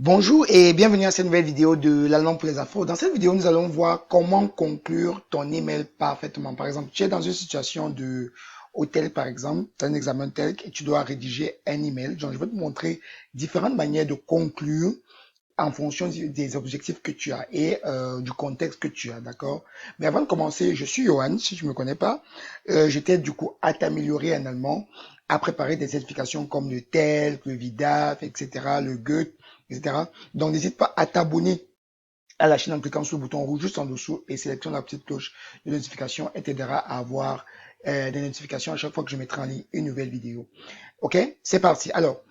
Bonjour et bienvenue à cette nouvelle vidéo de la langue pour les infos. Dans cette vidéo, nous allons voir comment conclure ton email parfaitement. Par exemple, tu es dans une situation de hôtel, par exemple, tu as un examen tel et tu dois rédiger un email. Donc, je vais te montrer différentes manières de conclure en fonction des objectifs que tu as et du contexte que tu as, d'accord? Mais avant de commencer, je suis Johan, si tu me connais pas. Je t'aide du coup à t'améliorer en allemand, à préparer des certifications comme le TELC, le VIDAF, etc., le Goethe, etc. Donc n'hésite pas à t'abonner à la chaîne en cliquant sur le bouton rouge juste en dessous et sélectionne la petite cloche de notification et t'aidera à avoir des notifications à chaque fois que je mettrai en ligne une nouvelle vidéo. Ok? C'est parti. Alors,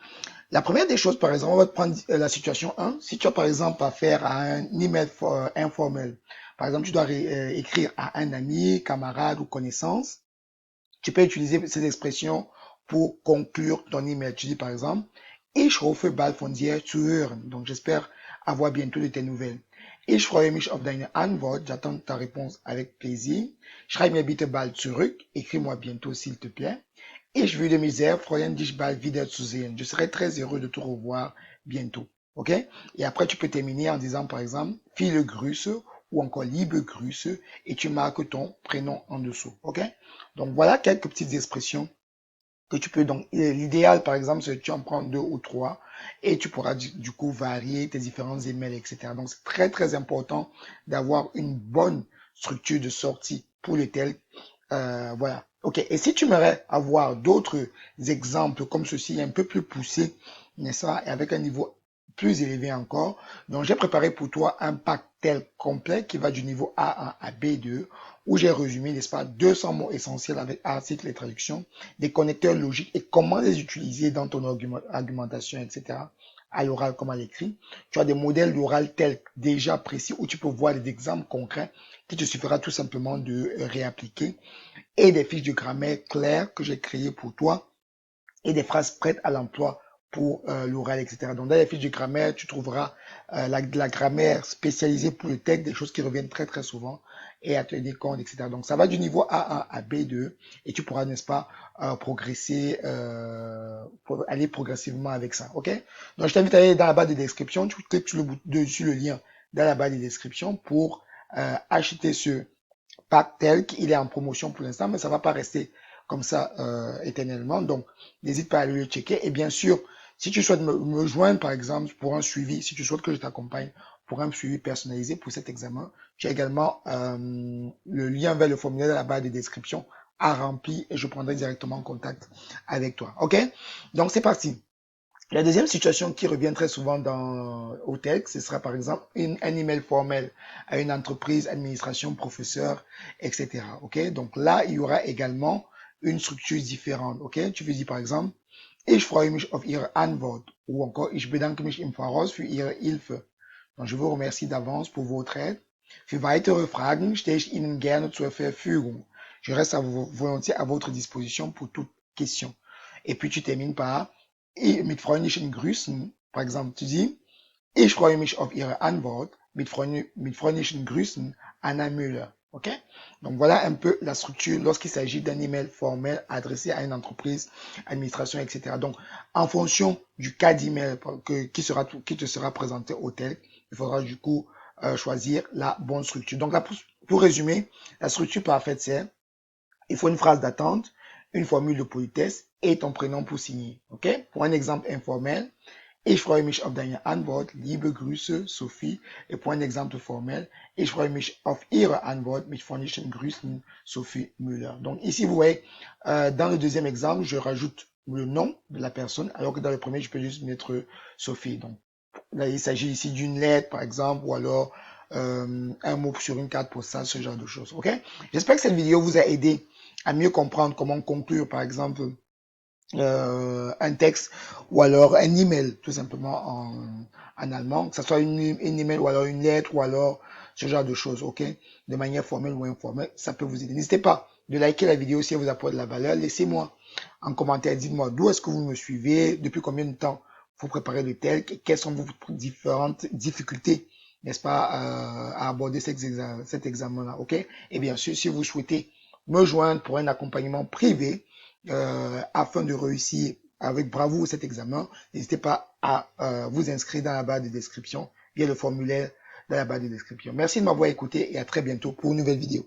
la première des choses, par exemple, on va prendre la situation 1. Si tu as, par exemple, à faire un email informel, par exemple, tu dois écrire à un ami, camarade ou connaissance, tu peux utiliser ces expressions pour conclure ton email. Tu dis, par exemple, ich rufe bald von dir zu hören. Donc, j'espère avoir bientôt de tes nouvelles. Ich freue mich auf deine Antwort. J'attends ta réponse avec plaisir. Schreib mir bitte bald zurück. Écris-moi bientôt, s'il te plaît. Ich würde mich sehr freuen, dich bald wiederzusehen. Je serai très heureux de te revoir bientôt. OK? Et après, tu peux terminer en disant, par exemple, viele Grüße ou encore liebe Grüße et tu marques ton prénom en dessous. OK? Donc, voilà quelques petites expressions que tu peux. Donc, l'idéal, par exemple, c'est que tu en prends deux ou trois et tu pourras du coup varier tes différents emails, etc. Donc, c'est très, très important d'avoir une bonne structure de sortie pour le tel. Voilà. OK. Et si tu aimerais avoir d'autres exemples comme ceci, un peu plus poussés, n'est-ce pas, et avec un niveau plus élevé encore, donc j'ai préparé pour toi un pack tel complet qui va du niveau A1 à B2, où j'ai résumé, n'est-ce pas, 200 mots essentiels avec articles et traductions, des connecteurs logiques et comment les utiliser dans ton argumentation, etc., à l'oral comme à l'écrit. Tu as des modèles d'oral tels déjà précis où tu peux voir des exemples concrets qui te suffira tout simplement de réappliquer et des fiches de grammaire claires que j'ai créées pour toi et des phrases prêtes à l'emploi pour l'oral, etc. Donc, dans les fiches de grammaire, tu trouveras la grammaire spécialisée pour le texte, des choses qui reviennent très, très souvent et à tenir compte, etc. Donc, ça va du niveau A1 à B2 et tu pourras, n'est-ce pas, progresser, pour aller progressivement avec ça. OK? Donc, je t'invite à aller dans la barre de description. Tu cliques sur le lien dans la barre de description pour acheter ce pack tel qu'il est en promotion pour l'instant, mais ça va pas rester comme ça éternellement. Donc, n'hésite pas à aller le checker. Et bien sûr, si tu souhaites me joindre, par exemple, pour un suivi, si tu souhaites que je t'accompagne pour un suivi personnalisé pour cet examen, tu as également le lien vers le formulaire dans la barre de description à remplir et je prendrai directement contact avec toi. OK? Donc, c'est parti. La deuxième situation qui revient très souvent au texte, ce sera par exemple un email formel à une entreprise, administration, professeur, etc. Ok, donc là, il y aura également une structure différente. Ok, tu veux dire par exemple, ich freue mich auf Ihre Antwort ou encore ich bedanke mich im Voraus für Ihre Hilfe. Donc, je vous remercie d'avance pour votre aide. Für weitere Fragen stehe ich Ihnen gerne zur Verfügung. Je reste volontiers à votre disposition pour toute question. Et puis tu termines par mit freundlichen Grüßen. Par exemple, tu dis, ich freue mich auf Ihre Antwort mit freundlichen Grüßen, Anna Müller. OK? Donc voilà un peu la structure lorsqu'il s'agit d'un email formel adressé à une entreprise, administration, etc. Donc, en fonction du cas d'email qui te sera présenté au tel, il faudra du coup choisir la bonne structure. Donc là, pour résumer, la structure parfaite, c'est il faut une phrase d'attente, une formule de politesse et ton prénom pour signer. OK? Pour un exemple informel, ich freue mich auf deine Antwort, liebe Grüße, Sophie. Et pour un exemple formel, ich freue mich auf Ihre Antwort mit freundlichen Grüßen, Sophie Müller. Donc ici, vous voyez, dans le deuxième exemple, je rajoute le nom de la personne, alors que dans le premier, je peux juste mettre Sophie. Donc là, il s'agit ici d'une lettre, par exemple, ou alors un mot sur une carte postale, ce genre de choses. OK? J'espère que cette vidéo vous a aidé à mieux comprendre comment conclure, par exemple, un texte ou alors un email, tout simplement en allemand, que ce soit une email ou alors une lettre ou alors ce genre de choses, ok? De manière formelle ou informelle, ça peut vous aider. N'hésitez pas de liker la vidéo si elle vous apporte de la valeur. Laissez-moi en commentaire, dites-moi d'où est-ce que vous me suivez, depuis combien de temps vous préparez le tel, quelles sont vos différentes difficultés, n'est-ce pas, à aborder cet examen-là, ok? Et bien sûr, si vous souhaitez me joindre pour un accompagnement privé, afin de réussir avec bravoure cet examen, n'hésitez pas à vous inscrire dans la barre de description via le formulaire dans la barre de description. Merci de m'avoir écouté et à très bientôt pour une nouvelle vidéo.